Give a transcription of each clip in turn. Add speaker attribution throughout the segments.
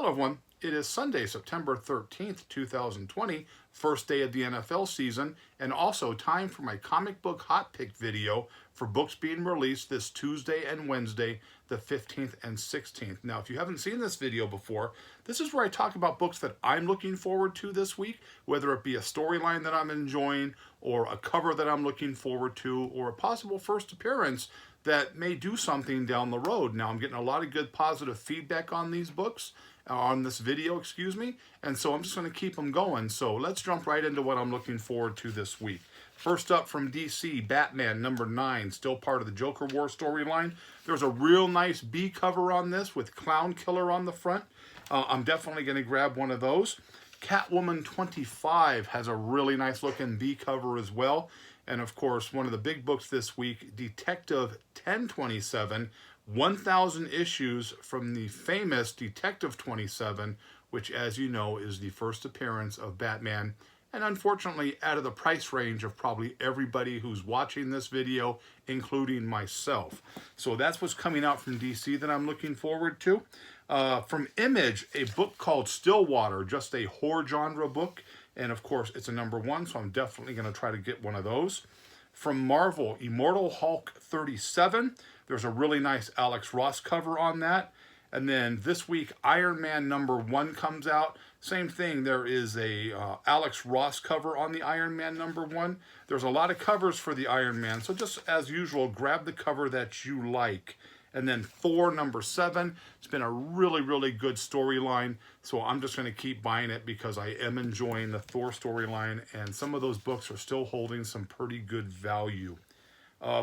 Speaker 1: Hello everyone, it is Sunday, September 13th, 2020, first day of the NFL season, and also time for my comic book hot pick video for books being released this Tuesday and Wednesday, the 15th and 16th. Now, if you haven't seen this video before, this is where I talk about books that I'm looking forward to this week, whether it be a storyline that I'm enjoying, or a cover that I'm looking forward to, or a possible first appearance that may do something down the road. Now, I'm getting a lot of good positive feedback on these books, on this video, excuse me, and so I'm just going to keep them going. So let's jump right into what I'm looking forward to this week. First up from DC, Batman number 9, still part of the Joker War storyline. There's a real nice B cover on this with Clown Killer on the front. I'm definitely going to grab one of those. Catwoman 25 has a really nice looking B cover as well. And of course, one of the big books this week, Detective 1027, 1,000 issues from the famous Detective 27, which, as you know, is the first appearance of Batman, and unfortunately out of the price range of probably everybody who's watching this video, including myself. So that's what's coming out from DC that I'm looking forward to. From Image, a book called Stillwater, just a horror genre book, and of course it's a #1, so I'm definitely going to try to get one of those. From Marvel, Immortal Hulk 37, there's a really nice Alex Ross cover on that. And then this week, Iron Man #1 comes out. Same thing, there is a Alex Ross cover on the Iron Man #1. There's a lot of covers for the Iron Man, so just as usual, grab the cover that you like. And then Thor #7, it's been a really, really good storyline, so I'm just going to keep buying it because I am enjoying the Thor storyline, and some of those books are still holding some pretty good value.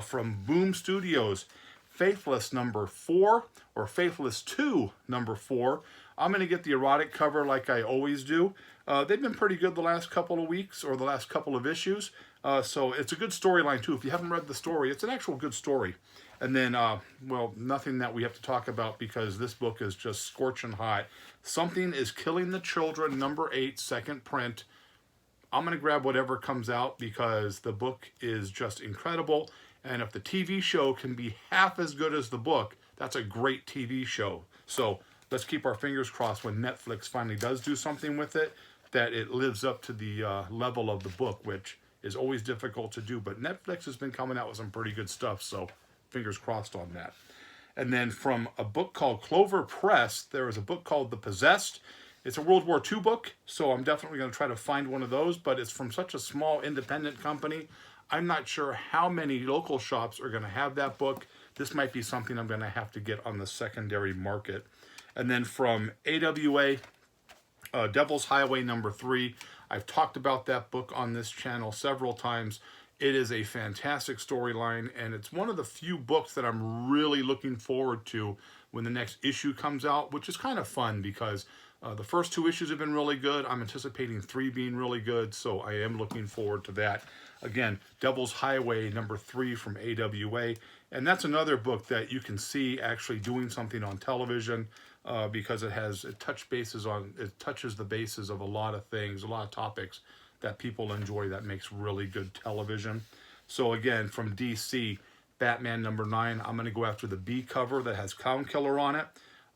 Speaker 1: From Boom Studios, Faithless #4, or Faithless 2 #4. I'm going to get the erotic cover like I always do. They've been pretty good the last couple of weeks, or the last couple of issues. So it's a good storyline too. If you haven't read the story, it's an actual good story. And then, well, nothing that we have to talk about because this book is just scorching hot. Something is Killing the Children, #8, second print. I'm going to grab whatever comes out because the book is just incredible. And if the TV show can be half as good as the book, that's a great TV show. So let's keep our fingers crossed when Netflix finally does do something with it, that it lives up to the level of the book, which is always difficult to do. But Netflix has been coming out with some pretty good stuff, so fingers crossed on that. And then from a book called Clover Press, there is a book called The Possessed. It's a World War II book, so I'm definitely going to try to find one of those, but it's from such a small independent company. I'm not sure how many local shops are going to have that book. This might be something I'm going to have to get on the secondary market. And then from AWA, Devil's Highway #3. I've talked about that book on this channel several times. It is a fantastic storyline, and it's one of the few books that I'm really looking forward to when the next issue comes out, which is kind of fun because the first 2 issues have been really good. I'm anticipating 3 being really good, so I am looking forward to that. Again, Devil's Highway #3 from AWA, and that's another book that you can see actually doing something on television because it touches the bases of a lot of things, a lot of topics that people enjoy that makes really good television. So again, from DC, Batman #9, I'm going to go after the B cover that has Clown Killer on it.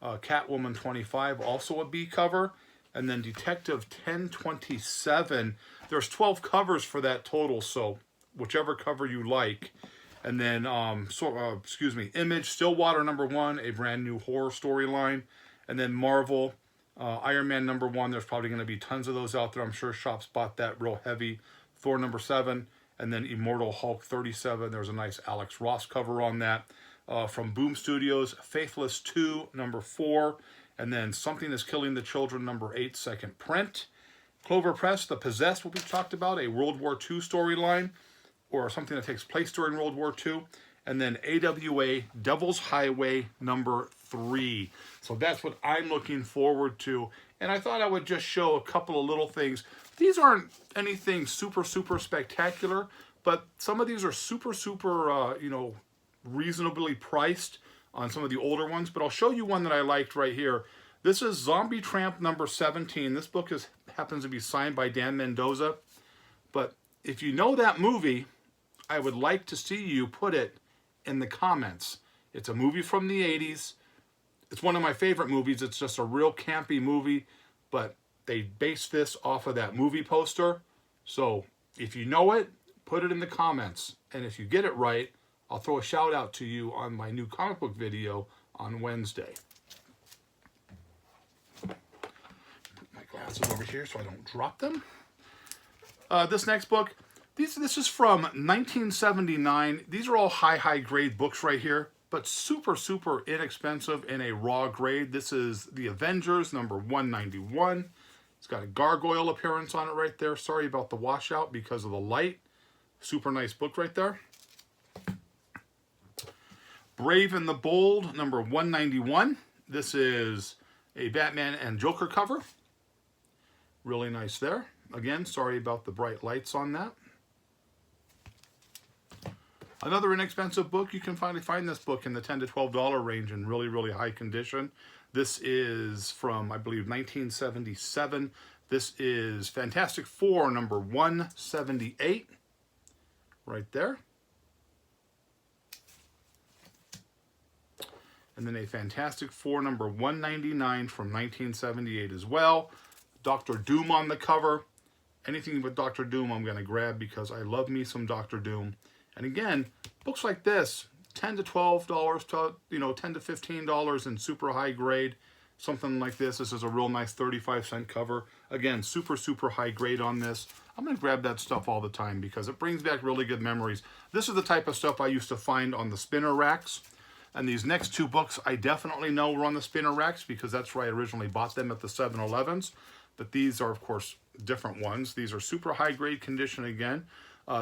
Speaker 1: Catwoman 25, also a B cover. And then Detective 1027, there's 12 covers for that total, so whichever cover you like. And then, Image, Stillwater #1, a brand new horror storyline. And then Marvel, Iron Man #1, there's probably going to be tons of those out there. I'm sure shops bought that real heavy. Thor #7, and then Immortal Hulk 37. There's a nice Alex Ross cover on that. From Boom Studios, Faithless 2 #4, and then Something is Killing the Children #8, second print. Clover Press, The Possessed will be talked about, a World War II storyline, or something that takes place during World War II. And then AWA, Devil's Highway #3. So that's what I'm looking forward to. And I thought I would just show a couple of little things. These aren't anything super, super spectacular, but some of these are super, super, reasonably priced on some of the older ones. But I'll show you one that I liked right here. This is Zombie Tramp #17. This book happens to be signed by Dan Mendoza. But if you know that movie, I would like to see you put it in the comments. It's a movie from the 80s. It's one of my favorite movies. It's just a real campy movie, but they based this off of that movie poster. So if you know it, put it in the comments. And if you get it right, I'll throw a shout out to you on my new comic book video on Wednesday. Put my glasses over here so I don't drop them. This next book, this is from 1979. These are all high grade books right here, but super inexpensive in a raw grade. This is The Avengers, number 191. It's got a gargoyle appearance on it right there. Sorry about the washout because of the light. Super nice book right there. Brave and the Bold, number 191. This is a Batman and Joker cover. Really nice there. Again, sorry about the bright lights on that. Another inexpensive book. You can finally find this book in the $10 to $12 range in really high condition. This is from, I believe, 1977. This is Fantastic Four, number 178. Right there. And then a Fantastic Four, number 199 from 1978 as well. Dr. Doom on the cover. Anything with Dr. Doom I'm going to grab because I love me some Dr. Doom. And again, books like this, $10 to $12 to, $10 to $15 in super high grade. Something like this. This is a real nice 35-cent cover. Again, super high grade on this. I'm going to grab that stuff all the time because it brings back really good memories. This is the type of stuff I used to find on the spinner racks. And these next two books I definitely know were on the spinner racks because that's where I originally bought them at the 7-Elevens. But these are, of course, different ones. These are super high grade condition again.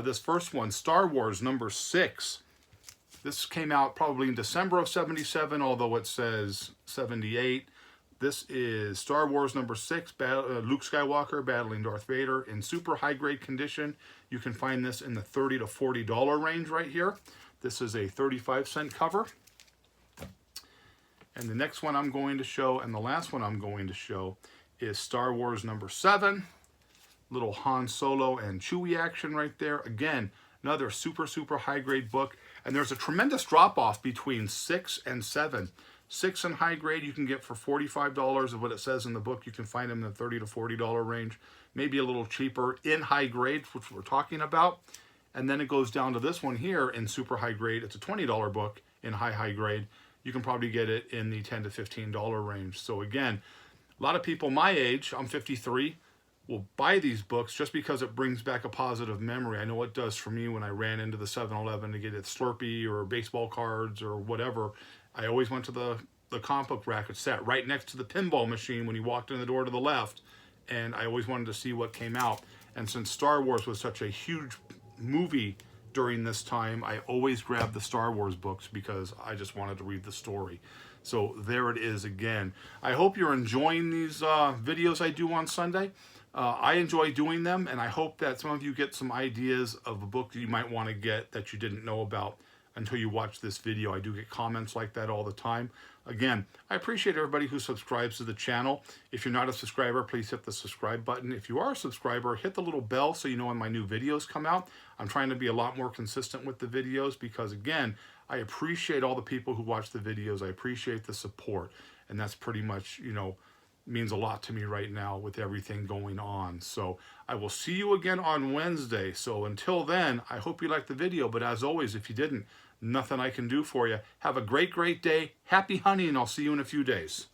Speaker 1: This first one, Star Wars number 6. This came out probably in December of 77, although it says 78. This is Star Wars number 6, Luke Skywalker battling Darth Vader in super high grade condition. You can find this in the $30 to $40 range right here. This is a 35-cent cover. And the next one I'm going to show, and the last one I'm going to show, is Star Wars number 7. Little Han Solo and Chewie action right there. Again, another super high grade book. And there's a tremendous drop off between 6 and 7. 6 in high grade you can get for $45 of what it says in the book. You can find them in the $30 to $40 range. Maybe a little cheaper in high grade, which we're talking about. And then it goes down to this one here in super high grade. It's a $20 book in high grade. You can probably get it in the $10 to $15 range. So again, a lot of people my age, I'm 53, will buy these books just because it brings back a positive memory. I know it does for me when I ran into the 7-Eleven to get it Slurpee or baseball cards or whatever. I always went to the comic book rack. It sat right next to the pinball machine when you walked in the door to the left. And I always wanted to see what came out. And since Star Wars was such a huge movie during this time, I always grabbed the Star Wars books because I just wanted to read the story. So there it is again. I hope you're enjoying these videos I do on Sunday. I enjoy doing them, and I hope that some of you get some ideas of a book that you might want to get that you didn't know about until you watch this video. I do get comments like that all the time. Again, I appreciate everybody who subscribes to the channel. If you're not a subscriber, please hit the subscribe button. If you are a subscriber, hit the little bell so you know when my new videos come out. I'm trying to be a lot more consistent with the videos because, again, I appreciate all the people who watch the videos. I appreciate the support, and that's pretty much, means a lot to me right now with everything going on. So I will see you again on Wednesday. So until then, I hope you liked the video. But as always, if you didn't, nothing I can do for you. Have a great day. Happy hunting, and I'll see you in a few days.